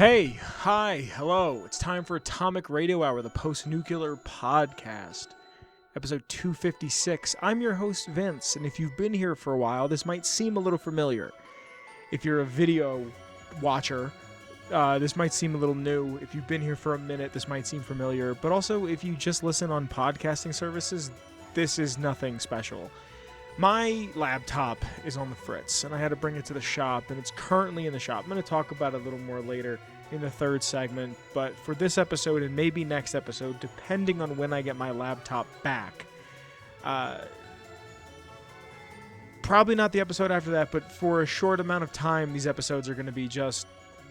Hey, hi, hello. It's time for Atomic Radio Hour, the post-nuclear podcast, episode 256. I'm your host, Vince, and if you've been here for a while, this might seem a little familiar. If you're a video watcher, this might seem a little new. If you've been here for a minute, this might seem familiar. But also, if you just listen on podcasting services, this is nothing special. My laptop is on the fritz, and I had to bring it to the shop, and it's currently in the shop. I'm going to talk about it a little more later in the third segment, but for this episode and maybe next episode, depending on when I get my laptop back, probably not the episode after that, but for a short amount of time, these episodes are going to be just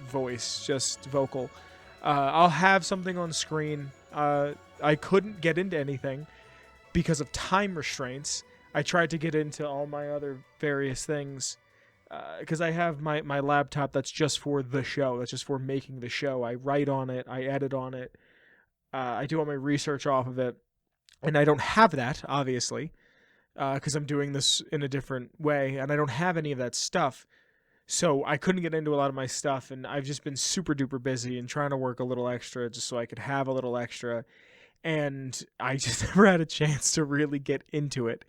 voice, just vocal. I'll have something on screen. I couldn't get into anything because of time restraints. I tried to get into all my other various things because I have my laptop that's just for the show. That's just for making the show. I write on it. I edit on it. I do all my research off of it. And I don't have that, obviously, because I'm doing this in a different way. And I don't have any of that stuff. So I couldn't get into a lot of my stuff. And I've just been super duper busy and trying to work a little extra just so I could have a little extra. And I just never had a chance to really get into it.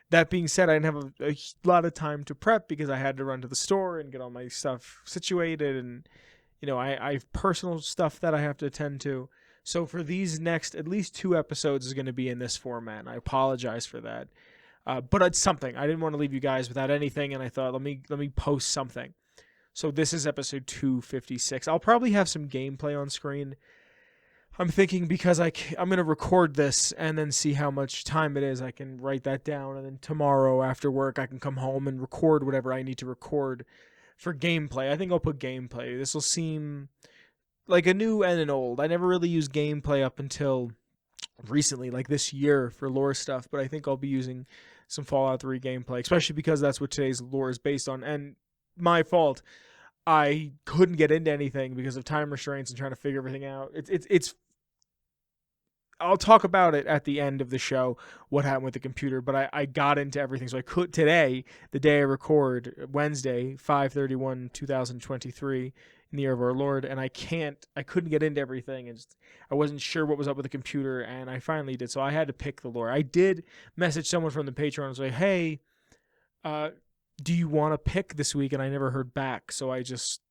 That being said, I didn't have a lot of time to prep because I had to run to the store and get all my stuff situated. And, you know, I have personal stuff that I have to attend to. So for these next, at least 2 episodes is going to be in this format. And I apologize for that. But it's something. I didn't want to leave you guys without anything. And I thought, let me post something. So this is episode 256. I'll probably have some gameplay on screen. I'm thinking because I'm going to record this and then see how much time it is. I can write that down, and then tomorrow after work I can come home and record whatever I need to record for gameplay. I think I'll put gameplay. This will seem like a new and an old. I never really used gameplay up until recently, like this year for lore stuff, but I think I'll be using some Fallout 3 gameplay, especially because that's what today's lore is based on. And my fault. I couldn't get into anything because of time restraints and trying to figure everything out. It's I'll talk about it at the end of the show, what happened with the computer, but I got into everything. So I could today, the day I record, Wednesday, 5/31/2023, in the year of our Lord, and I couldn't get into everything, and I wasn't sure what was up with the computer, and I finally did. So I had to pick the lore. I did message someone from the Patreon and say, hey, do you want to pick this week? And I never heard back, so I just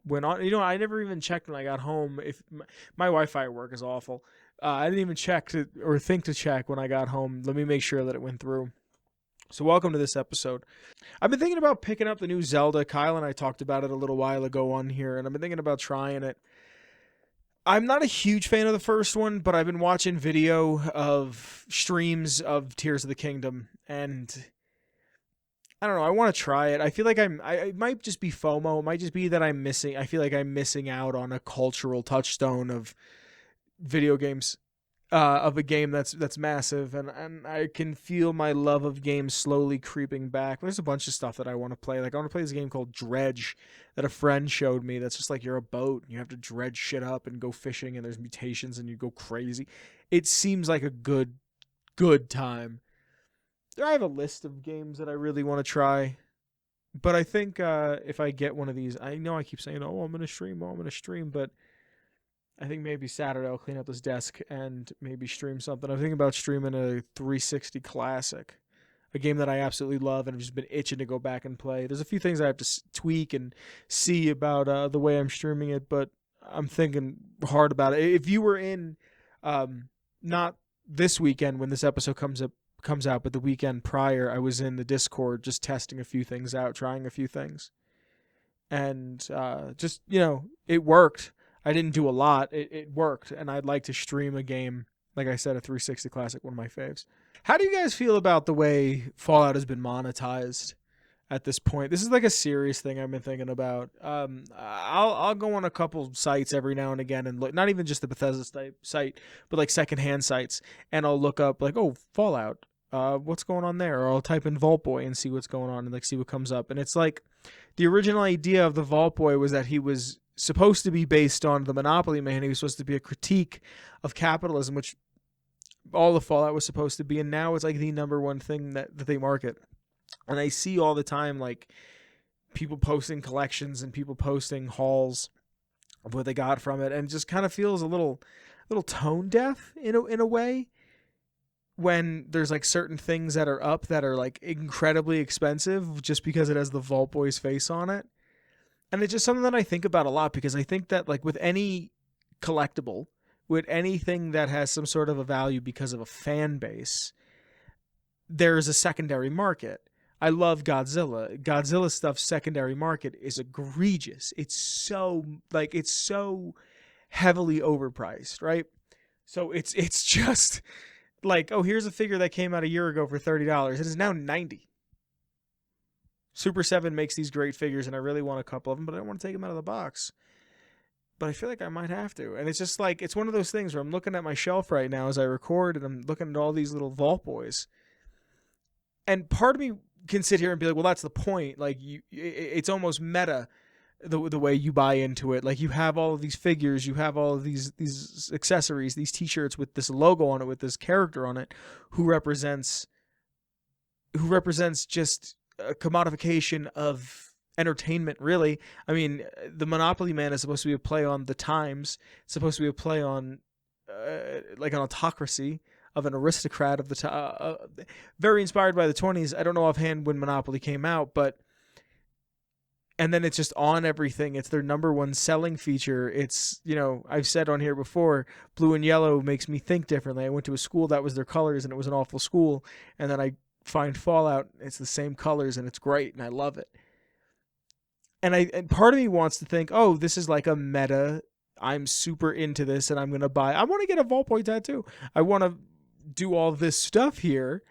went on. You know, I never even checked when I got home. If my Wi-Fi at work is awful. I didn't even check or think to check when I got home. Let me make sure that it went through. So welcome to this episode. I've been thinking about picking up the new Zelda. Kyle and I talked about it a little while ago on here, and I've been thinking about trying it. I'm not a huge fan of the first one, but I've been watching video of streams of Tears of the Kingdom, and I don't know. I want to try it. I feel like it might just be FOMO. It might just be that I feel like I'm missing out on a cultural touchstone of video games, of a game that's massive, and I can feel my love of games slowly creeping back. There's a bunch of stuff that I want to play. Like I want to play this game called Dredge that a friend showed me. That's just like you're a boat and you have to dredge shit up and go fishing, and there's mutations and you go crazy. It seems like a good time. I have a list of games that I really want to try, but I think if I get one of these, I know I keep saying, oh, I'm going to stream, but I think maybe Saturday I'll clean up this desk and maybe stream something. I'm thinking about streaming a 360 Classic, a game that I absolutely love and I've just been itching to go back and play. There's a few things I have to tweak and see about the way I'm streaming it, but I'm thinking hard about it. If you were in, not this weekend when this episode comes out, but the weekend prior, I was in the Discord just testing a few things out, trying a few things. And just, you know, it worked. I didn't do a lot. It worked, and I'd like to stream a game, like I said, a 360 Classic, one of my faves. How do you guys feel about the way Fallout has been monetized at this point? This is like a serious thing I've been thinking about. I'll go on a couple sites every now and again and look, not even just the Bethesda site, but like secondhand sites, and I'll look up like, oh, Fallout. What's going on there? Or I'll type in Vault Boy and see what's going on and like see what comes up. And it's like the original idea of the Vault Boy was that he was supposed to be based on the Monopoly Man. He was supposed to be a critique of capitalism, which all of Fallout was supposed to be. And now it's like the number one thing that they market. And I see all the time like people posting collections and people posting hauls of what they got from it, and just kind of feels a little tone deaf in a way, when there's like certain things that are up that are like incredibly expensive just because it has the Vault Boy's face on it. And it's just something that I think about a lot, because I think that like with any collectible, with anything that has some sort of a value because of a fan base, there's a secondary market. I love Godzilla. Godzilla stuff's secondary market is egregious. It's so heavily overpriced, right? So it's just like, oh, here's a figure that came out a year ago for $30. It is now $90. Super 7 makes these great figures, and I really want a couple of them, but I don't want to take them out of the box. But I feel like I might have to. And it's just like, it's one of those things where I'm looking at my shelf right now as I record, and I'm looking at all these little Vault Boys. And part of me can sit here and be like, well, that's the point. Like, it's almost meta the way you buy into it. Like, you have all of these figures, you have all of these accessories, these t-shirts with this logo on it, with this character on it, who represents just a commodification of entertainment, really. I mean, the Monopoly Man is supposed to be a play on the times. It's supposed to be a play on like an autocracy of an aristocrat of the time. Very inspired by the 20s. I don't know offhand when Monopoly came out, but and then it's just on everything. It's their number one selling feature. It's, you know, I've said on here before, blue and yellow makes me think differently. I went to a school that was their colors, and it was an awful school. And then I find Fallout, it's the same colors, and it's great, and I love it. And part of me wants to think, oh, this is like a meta. I'm super into this, and I want to get a Vault Boy tattoo. I want to do all this stuff here.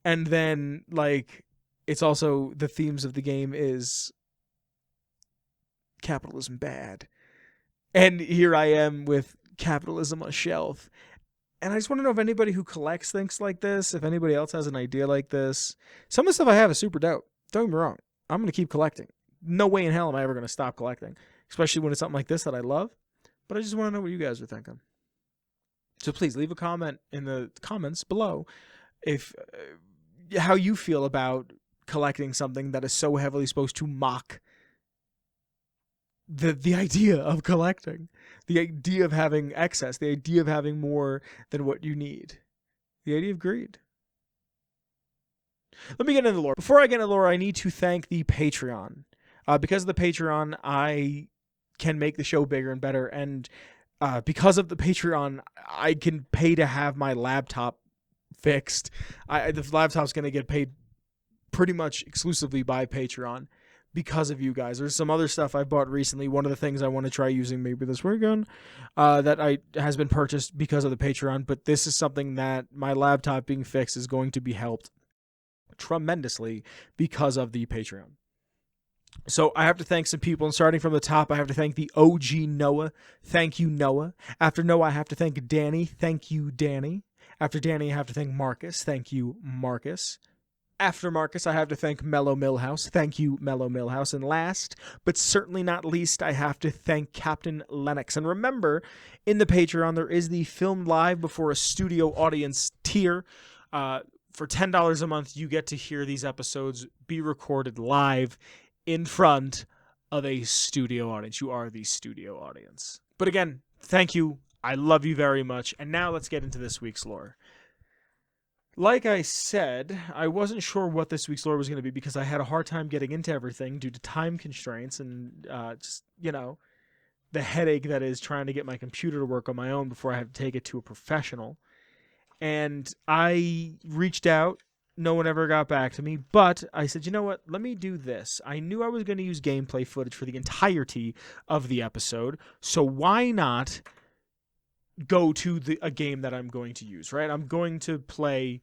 And then, like, it's also the themes of the game is capitalism bad. And here I am with capitalism on a shelf. And I just want to know if anybody who collects things like this, if anybody else has an idea like this. Some of the stuff I have is super dope. Don't get me wrong. I'm going to keep collecting. No way in hell am I ever going to stop collecting, especially when it's something like this that I love. But I just want to know what you guys are thinking. So please leave a comment in the comments below if how you feel about collecting something that is so heavily supposed to mock the idea of collecting, the idea of having excess, the idea of having more than what you need, the idea of greed. Let me get into the lore. Before I get into the lore, I need to thank the Patreon. Because of the Patreon, I can make the show bigger and better, and because of the Patreon, I can pay to have my laptop fixed. The laptop's going to get paid pretty much exclusively by Patreon because of you guys. There's some other stuff I bought recently. One of the things I want to try using maybe this weekend that has been purchased because of the Patreon, but this is something that my laptop being fixed is going to be helped tremendously because of the Patreon. So I have to thank some people, and starting from the top, I have to thank the OG Noah. Thank you, Noah. After Noah, I have to thank Danny. Thank you, Danny. After Danny, I have to thank Marcus. Thank you, Marcus. After Marcus, I have to thank Mellow Millhouse. Thank you, Mellow Millhouse. And last, but certainly not least, I have to thank Captain Lennox. And remember, in the Patreon, there is the filmed live before a studio audience tier. For $10 a month, you get to hear these episodes be recorded live in front of a studio audience. You are the studio audience. But again, thank you. I love you very much. And now let's get into this week's lore. Like I said, I wasn't sure what this week's lore was going to be because I had a hard time getting into everything due to time constraints and just, you know, the headache that is trying to get my computer to work on my own before I have to take it to a professional. And I reached out. No one ever got back to me, but I said, you know what? Let me do this. I knew I was going to use gameplay footage for the entirety of the episode, so why not go to a game that I'm going to use, right? I'm going to play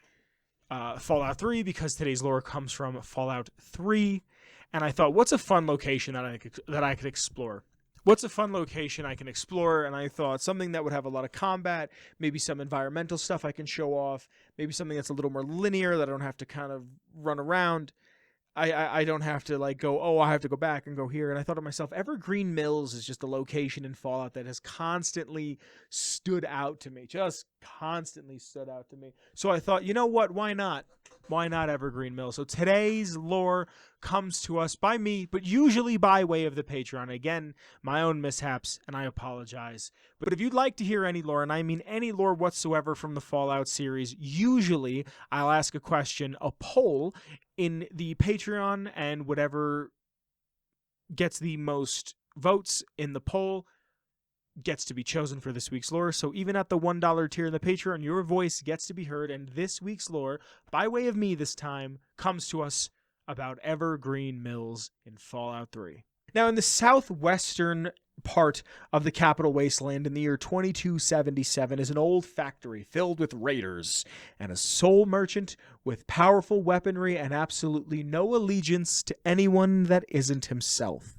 Fallout 3 because today's lore comes from Fallout 3, and I thought, what's a fun location that I could explore? What's a fun location I can explore? And I thought something that would have a lot of combat, maybe some environmental stuff I can show off, maybe something that's a little more linear that I don't have to kind of run around. I don't have to like go, oh, I have to go back and go here. And I thought to myself, Evergreen Mills is just a location in Fallout that has constantly stood out to me, just constantly stood out to me. So I thought, you know what? Why not? Why not Evergreen Mills? So today's lore comes to us by me, but usually by way of the Patreon. Again, my own mishaps, and I apologize. But if you'd like to hear any lore, and I mean any lore whatsoever from the Fallout series, usually I'll ask a question, a poll in the Patreon, and whatever gets the most votes in the poll gets to be chosen for this week's lore. So even at the $1 tier in the Patreon, your voice gets to be heard, and this week's lore, by way of me this time, comes to us about Evergreen Mills in Fallout 3. Now, in the southwestern part of the Capital Wasteland in the year 2277 is an old factory filled with raiders and a soul merchant with powerful weaponry and absolutely no allegiance to anyone that isn't himself.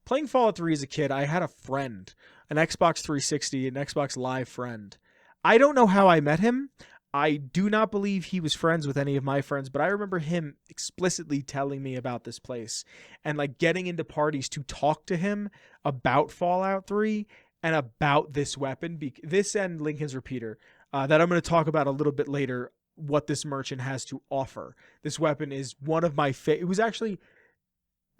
Playing Fallout 3 as a kid, I had a friend, an Xbox 360, an Xbox Live friend. I don't know how I met him. I do not believe he was friends with any of my friends, but I remember him explicitly telling me about this place and like getting into parties to talk to him about Fallout 3 and about this weapon. This and Lincoln's Repeater that I'm going to talk about a little bit later, what this merchant has to offer. This weapon is one of my favorite. It was actually...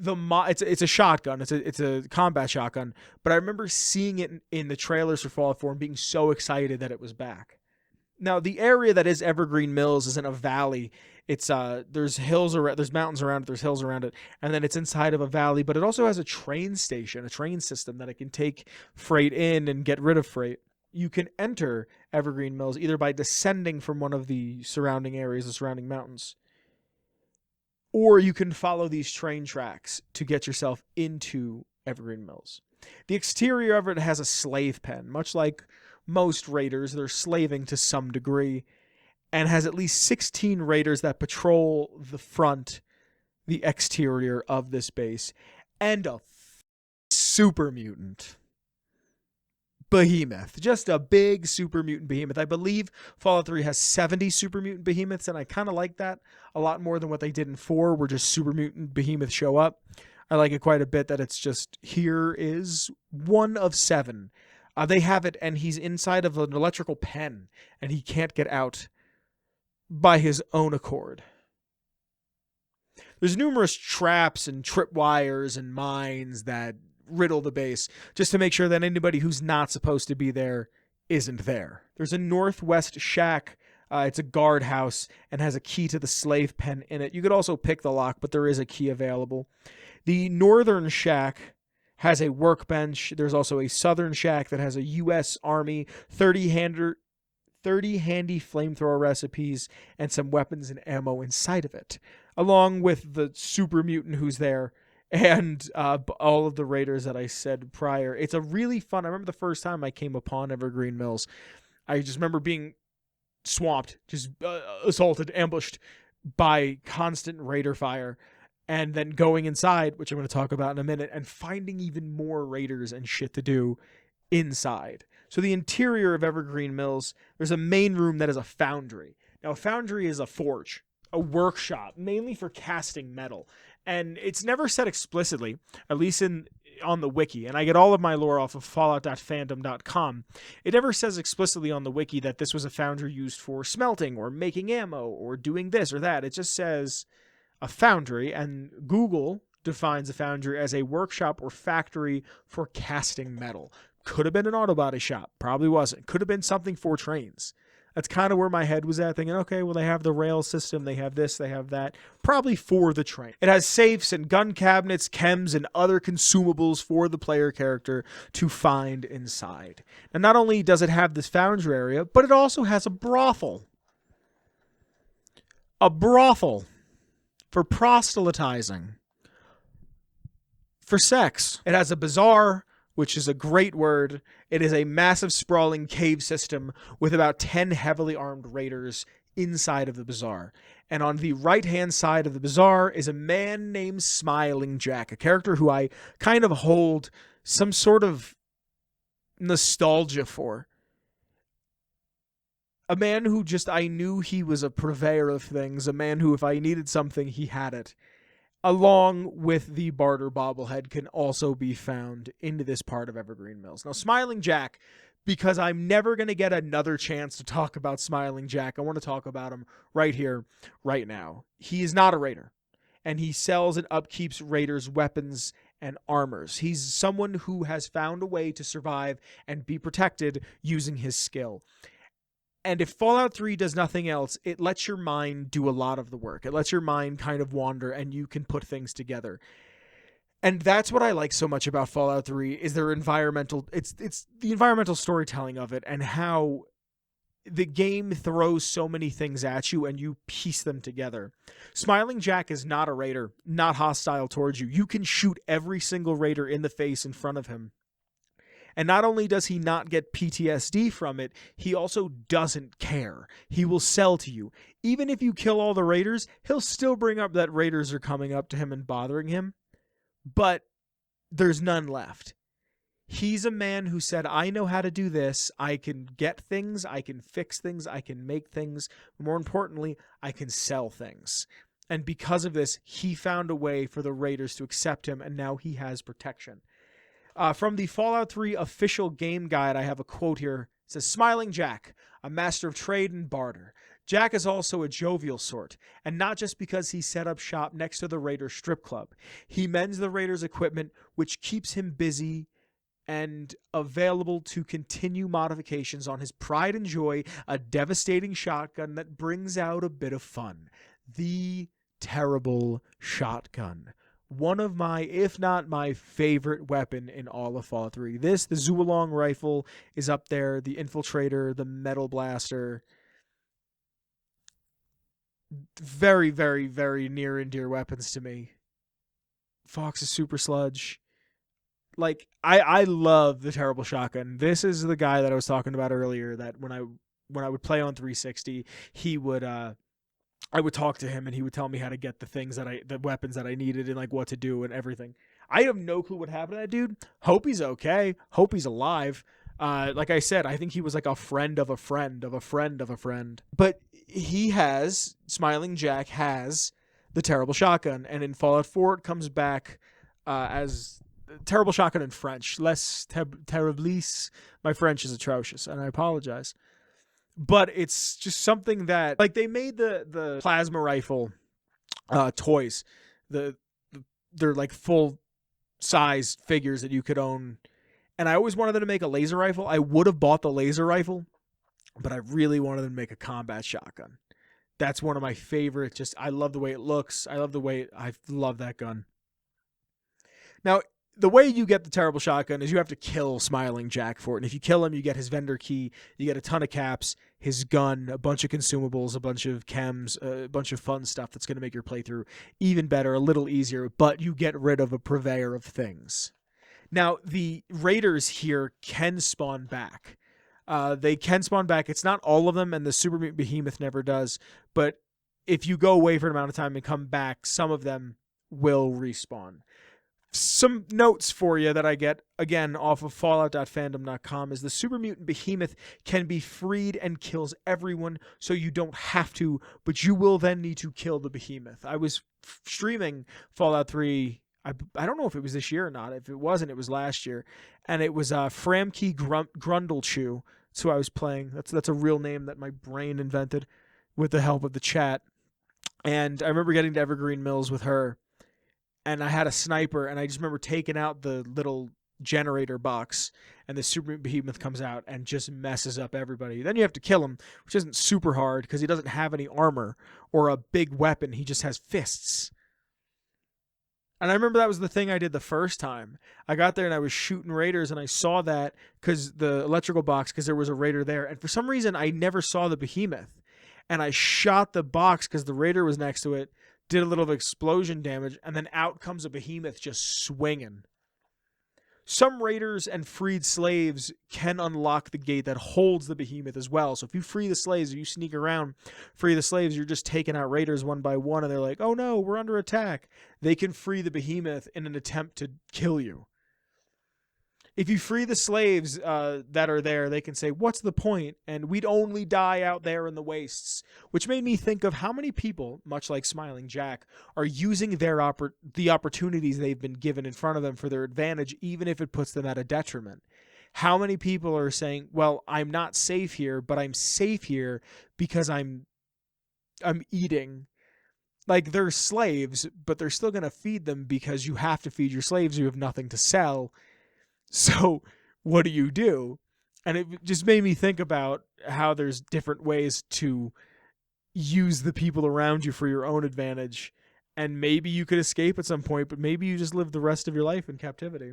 it's a shotgun. It's a combat shotgun. But I remember seeing it in the trailers for Fallout 4 and being so excited that it was back. Now, the area that is Evergreen Mills is in a valley. It's there's hills around, there's mountains around it, there's hills around it, and then it's inside of a valley. But it also has a train station, a train system that it can take freight in and get rid of freight. You can enter Evergreen Mills either by descending from one of the surrounding areas, the surrounding mountains, or you can follow these train tracks to get yourself into Evergreen Mills. The exterior of it has a slave pen. Much like most raiders, they're slaving to some degree, and has at least 16 raiders that patrol the exterior of this base, and a super mutant behemoth. Just a big super mutant behemoth. I believe Fallout 3 has 70 super mutant behemoths, and I kind of like that a lot more than what they did in 4, where just super mutant behemoths show up. I like it quite a bit that it's just, here is one of 7. They have it, and he's inside of an electrical pen, and he can't get out by his own accord. There's numerous traps and tripwires and mines that riddle the base just to make sure that anybody who's not supposed to be there isn't there. There's a northwest shack. It's a guardhouse and has a key to the slave pen in it. You could also pick the lock, but there is a key available. The northern shack has a workbench. There's also a southern shack that has a U.S. Army 30 handy flamethrower recipes and some weapons and ammo inside of it, along with the super mutant who's there and all of the raiders that I said prior. It's a really fun... I remember the first time I came upon Evergreen Mills, I just remember being swamped, just assaulted, ambushed by constant raider fire, and then going inside, which I'm going to talk about in a minute, and finding even more raiders and shit to do inside. So the interior of Evergreen Mills, there's a main room that is a foundry. Now, a foundry is a forge, a workshop, mainly for casting metal. And it's never said explicitly, at least on the wiki, and I get all of my lore off of fallout.fandom.com. It never says explicitly on the wiki that this was a foundry used for smelting or making ammo or doing this or that. It just says a foundry, and Google defines a foundry as a workshop or factory for casting metal. Could have been an auto body shop. Probably wasn't. Could have been something for trains. That's kind of where my head was at, thinking, okay, well, they have the rail system, they have this, they have that. Probably for the train. It has safes and gun cabinets, chems, and other consumables for the player character to find inside. And not only does it have this foundry area, but it also has a brothel. A brothel for proselytizing. For sex. It has a bazaar, which is a great word. It is a massive sprawling cave system with about 10 heavily armed raiders inside of the bazaar. And on the right-hand side of the bazaar is a man named Smiling Jack, a character who I kind of hold some sort of nostalgia for. A man who just, I knew he was a purveyor of things, a man who, if I needed something, he had it. Along with the barter bobblehead can also be found into this part of Evergreen Mills. Now, Smiling Jack, because I'm never going to get another chance to talk about Smiling Jack, I want to talk about him right here, right now. He is not a raider. and he sells and upkeeps raiders' weapons and armors. He's someone who has found a way to survive and be protected using his skill. And if Fallout 3 does nothing else, it lets your mind do a lot of the work. It lets your mind kind of wander, and you can put things together. And that's what I like so much about Fallout 3 is their environmental. It's the environmental storytelling of it, and how the game throws so many things at you and you piece them together. Smiling Jack is not a raider, not hostile towards you. You can shoot every single raider in the face in front of him. And not only does he not get PTSD from it, he also doesn't care. He will sell to you. Even if you kill all the raiders, he'll still bring up that raiders are coming up to him and bothering him. But there's none left. He's a man who said, I know how to do this. I can get things. I can fix things. I can make things. More importantly, I can sell things. And because of this, he found a way for the raiders to accept him, and now he has protection. From the Fallout 3 official game guide, I have a quote here. It says, Smiling Jack, a master of trade and barter. Jack is also a jovial sort, and not just because he set up shop next to the Raiders strip club. He mends the Raiders' equipment, which keeps him busy and available to continue modifications on his pride and joy, a devastating shotgun that brings out a bit of fun. The terrible shotgun. One of my, if not my favorite weapon in all of Fallout 3. The Zualong rifle is up there, the Infiltrator, the Metal Blaster. Very, very, very near and dear weapons to me. Fox's Super Sludge. Like, I love the terrible shotgun. This is the guy that I was talking about earlier, that when I would play on 360, he would I would talk to him and he would tell me how to get the weapons that I needed and like what to do and everything. I have no clue what happened to that dude. Hope he's okay. Hope he's alive. Like I said, I think he was like a friend of a friend of a friend of a friend. But Smiling Jack has the terrible shotgun, and in Fallout 4 it comes back as terrible shotgun in French. Les terribles. My French is atrocious, and I apologize. But it's just something that, like, they made the plasma rifle toys. They're like full size figures that you could own. And I always wanted them to make a laser rifle. I would have bought the laser rifle, but I really wanted them to make a combat shotgun. That's one of my favorite. I love the way it looks. I love that gun. Now, the way you get the terrible shotgun is you have to kill Smiling Jack for it. And if you kill him, you get his vendor key, you get a ton of caps, his gun, a bunch of consumables, a bunch of chems, a bunch of fun stuff that's going to make your playthrough even better, a little easier, but you get rid of a purveyor of things. Now, the raiders here can spawn back. They can spawn back. It's not all of them, and the Super Mutant Behemoth never does. But if you go away for an amount of time and come back, some of them will respawn. Some notes for you that I get, again, off of fallout.fandom.com is the Super Mutant Behemoth can be freed and kills everyone, so you don't have to, but you will then need to kill the Behemoth. I was streaming Fallout 3, I don't know if it was this year or not. If it wasn't, it was last year. And it was Framkey Grundlechew. That's who I was playing. That's a real name that my brain invented with the help of the chat. And I remember getting to Evergreen Mills with her. And I had a sniper, and I just remember taking out the little generator box, and the Super Mutant Behemoth comes out and just messes up everybody. Then you have to kill him, which isn't super hard because he doesn't have any armor or a big weapon. He just has fists. And I remember that was the thing I did the first time. I got there and I was shooting raiders, and I saw that because the electrical box, because there was a raider there. And for some reason, I never saw the Behemoth. And I shot the box because the raider was next to it, did a little explosion damage, and then out comes a Behemoth just swinging. Some raiders and freed slaves can unlock the gate that holds the Behemoth as well. So if you free the slaves, or you sneak around, free the slaves, you're just taking out raiders one by one, and they're like, oh no, we're under attack. They can free the Behemoth in an attempt to kill you. If you free the slaves that are there, they can say, what's the point? And we'd only die out there in the wastes. Which made me think of how many people, much like Smiling Jack, are using the opportunities they've been given in front of them for their advantage, even if it puts them at a detriment. How many people are saying, well, I'm not safe here, but I'm safe here because I'm eating. Like, they're slaves, but they're still going to feed them because you have to feed your slaves. You have nothing to sell. So what do? And it just made me think about how there's different ways to use the people around you for your own advantage. And maybe you could escape at some point, but maybe you just live the rest of your life in captivity.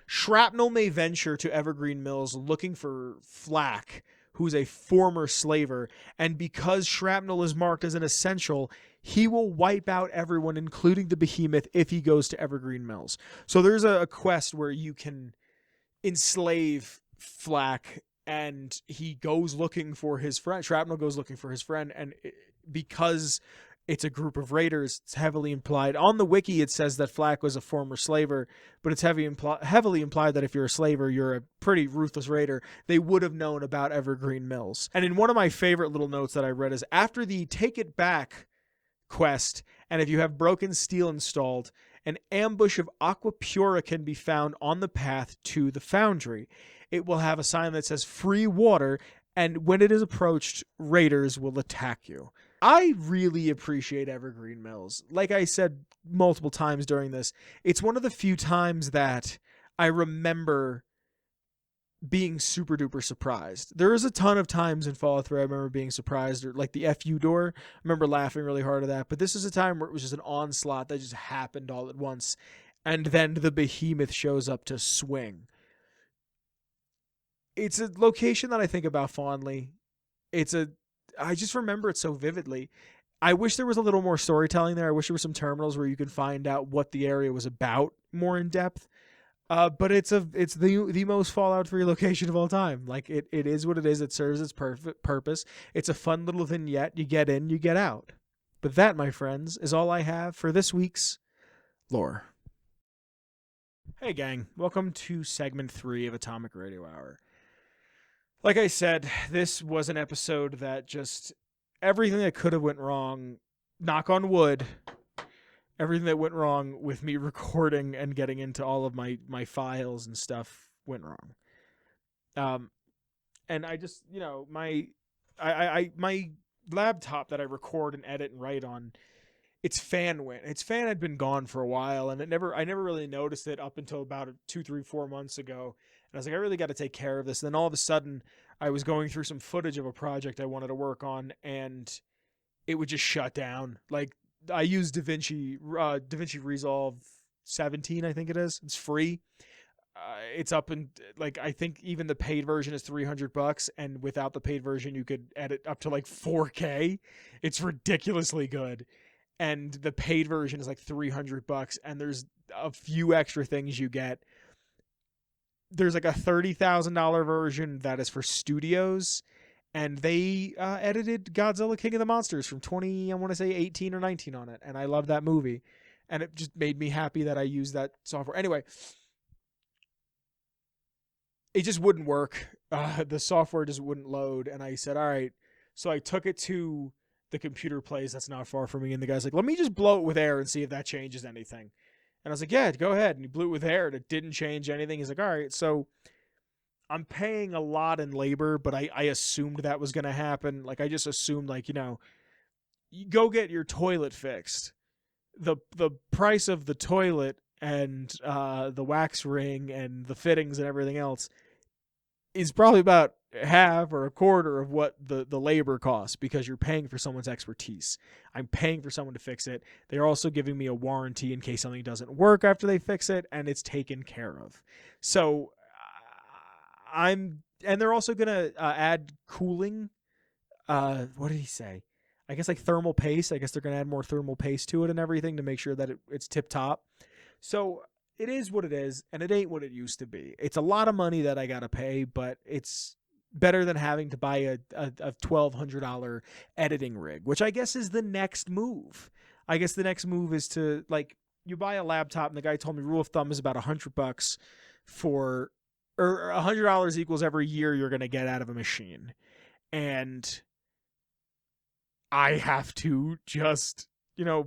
Shrapnel may venture to Evergreen Mills looking for Flack, who's a former slaver, and because Shrapnel is marked as an essential, he will wipe out everyone, including the behemoth, if he goes to Evergreen Mills. So there's a quest where you can enslave Flack, and he goes looking for his friend. Shrapnel goes looking for his friend, and because it's a group of raiders, it's heavily implied. On the wiki, it says that Flack was a former slaver, but it's heavily implied that if you're a slaver, you're a pretty ruthless raider. They would have known about Evergreen Mills. And in one of my favorite little notes that I read is, after the Take It Back quest, and if you have broken steel installed, an ambush of aqua pura can be found on the path to the foundry. It will have a sign that says free water, and when it is approached, raiders will attack you. I really appreciate Evergreen Mills. Like I said multiple times during this, it's one of the few times that I remember being super duper surprised. There is a ton of times in Fallout 3 I remember being surprised, or like the FU door. I remember laughing really hard at that. But this is a time where it was just an onslaught that just happened all at once. And then the behemoth shows up to swing. It's a location that I think about fondly. I just remember it so vividly. I wish there was a little more storytelling there. I wish there were some terminals where you could find out what the area was about more in depth. But it's the most Fallout 3 location of all time. Like, it is what it is. It serves its purpose. It's a fun little vignette. You get in, you get out. But that, my friends, is all I have for this week's lore. Hey gang, welcome to segment 3 of Atomic Radio Hour. Like I said, this was an episode that just, everything that could have went wrong, knock on wood, everything that went wrong with me recording and getting into all of my files and stuff went wrong. And I just, my laptop that I record and edit and write on, its fan went. Its fan had been gone for a while, and I never really noticed it up until about 2, 3, 4 months ago. And I was like, I really got to take care of this. And then all of a sudden, I was going through some footage of a project I wanted to work on, and it would just shut down. Like, I use DaVinci Resolve 17, I think it is. It's free. It's up in, like, I think even the paid version is $300, and without the paid version, you could edit up to like 4K. It's ridiculously good. And the paid version is like $300, and there's a few extra things you get. There's like a $30,000 version that is for studios, and they edited Godzilla King of the Monsters from 18 or 19 on it, and I love that movie, and it just made me happy that I used that software. Anyway, it just wouldn't work. The software just wouldn't load, and I said, all right. So I took it to the computer place that's not far from me, and the guy's like, let me just blow it with air and see if that changes anything. And I was like, yeah, go ahead. And he blew it with air, and it didn't change anything. He's like, all right. So I'm paying a lot in labor, but I assumed that was going to happen. Like, I just assumed, like, you go get your toilet fixed. The price of the toilet and the wax ring and the fittings and everything else is probably about half or a quarter of what the labor costs, because you're paying for someone's expertise. I'm paying for someone to fix it. They're also giving me a warranty in case something doesn't work after they fix it, and it's taken care of. So and they're also going to add cooling. What did he say? I guess like thermal paste. I guess they're going to add more thermal paste to it and everything to make sure that it's tip top. So it is what it is, and it ain't what it used to be. It's a lot of money that I got to pay, but it's better than having to buy a $1,200 editing rig, which I guess is the next move. I guess the next move is to, like, you buy a laptop, and the guy told me rule of thumb is about $100 or $100 equals every year you're going to get out of a machine. And I have to just,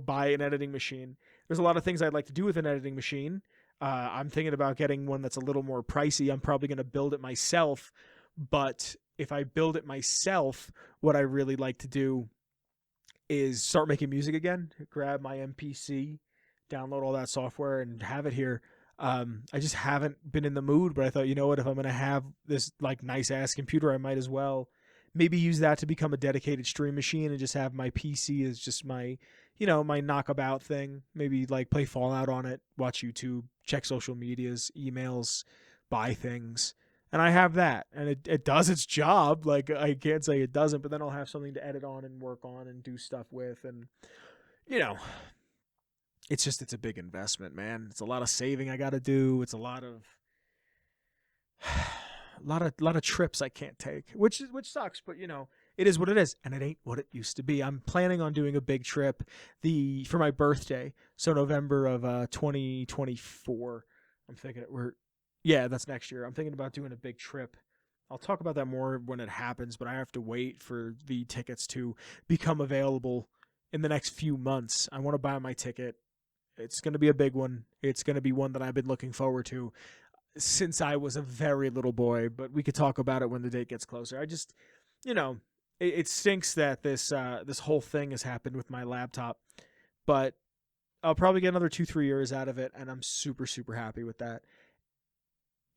buy an editing machine. There's a lot of things I'd like to do with an editing machine. I'm thinking about getting one that's a little more pricey. I'm probably going to build it myself. But if I build it myself, what I really like to do is start making music again, grab my MPC, download all that software, and have it here. I just haven't been in the mood, but I thought, you know what, if I'm going to have this like nice ass computer, I might as well maybe use that to become a dedicated stream machine and just have my PC as just my, my knockabout thing. Maybe like play Fallout on it, watch YouTube, check social medias, emails, buy things. And I have that, and it does its job. Like, I can't say it doesn't, but then I'll have something to edit on and work on and do stuff with. And, it's a big investment, man. It's a lot of saving I got to do. It's a lot of trips I can't take, which sucks, but it is what it is, and it ain't what it used to be. I'm planning on doing a big trip for my birthday, so November of 2024. I'm thinking that's next year. I'm thinking about doing a big trip. I'll talk about that more when it happens, but I have to wait for the tickets to become available in the next few months. I want to buy my ticket. It's going to be a big one. It's going to be one that I've been looking forward to since I was a very little boy, but we could talk about it when the date gets closer. I just, it stinks that this whole thing has happened with my laptop, but I'll probably get another 2-3 years out of it, and I'm super, super happy with that.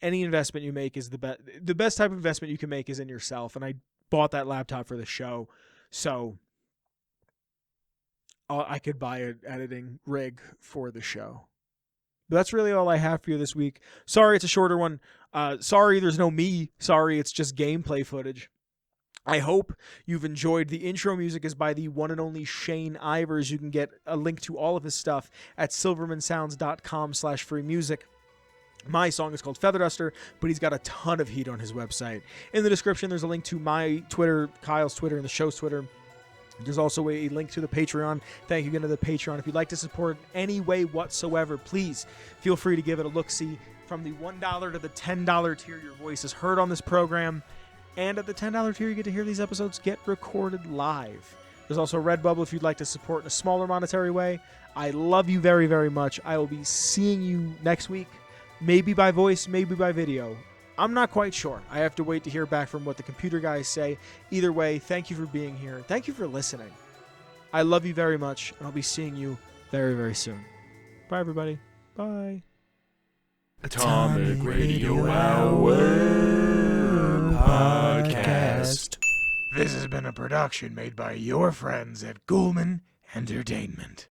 Any investment you make is the best. The best type of investment you can make is in yourself, and I bought that laptop for the show, so I could buy an editing rig for the show. But that's really all I have for you this week. Sorry, it's a shorter one. Sorry, there's no me. Sorry, it's just gameplay footage. I hope you've enjoyed. The intro music is by the one and only Shane Ivers. You can get a link to all of his stuff at silvermansounds.com/free music. My song is called Feather Duster, but he's got a ton of heat on his website. In the description, there's a link to my Twitter, Kyle's Twitter, and the show's Twitter. There's also a link to the Patreon. Thank you again to the Patreon. If you'd like to support in any way whatsoever, please feel free to give it a look-see. From the $1 to the $10 tier, your voice is heard on this program. And at the $10 tier, you get to hear these episodes get recorded live. There's also Redbubble if you'd like to support in a smaller monetary way. I love you very, very much. I will be seeing you next week. Maybe by voice, maybe by video. I'm not quite sure. I have to wait to hear back from what the computer guys say. Either way, thank you for being here. Thank you for listening. I love you very much, and I'll be seeing you very, very soon. Bye, everybody. Bye. Atomic Radio Hour Podcast. This has been a production made by your friends at Ghoulman Entertainment.